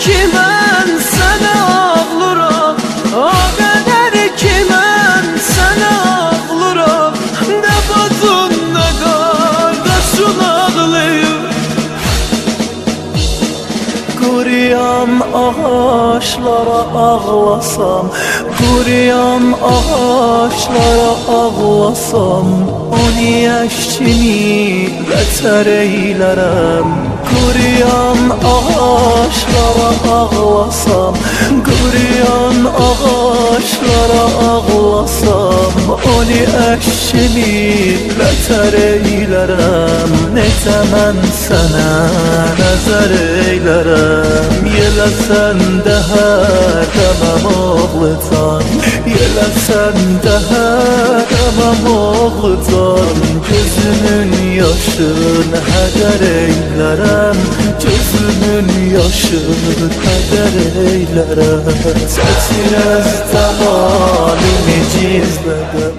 ki mən sənə ağlıram, o qədər ki mən sənə ağlıram. Nə bacın, nə qardaşın ağlayır. Quruyan ağaçlara ağlasam, quruyan ağaçlara ağlasam, onu eşkini vətər eylərəm. Quruyan ağaçlara ağlasam, quruyan ağaçlara ağlasam, onu eşkini vətər eylərəm. Necə mən sənə nəzər eylərəm, yeləsən də hər dəməm oğlucan, yeləsən də hər dəməm oğlucan. Gözünün yaşın hədər eylərəm, gözünün yaşın hədər eylərəm. Çəkirəz təmalimi gizlədə,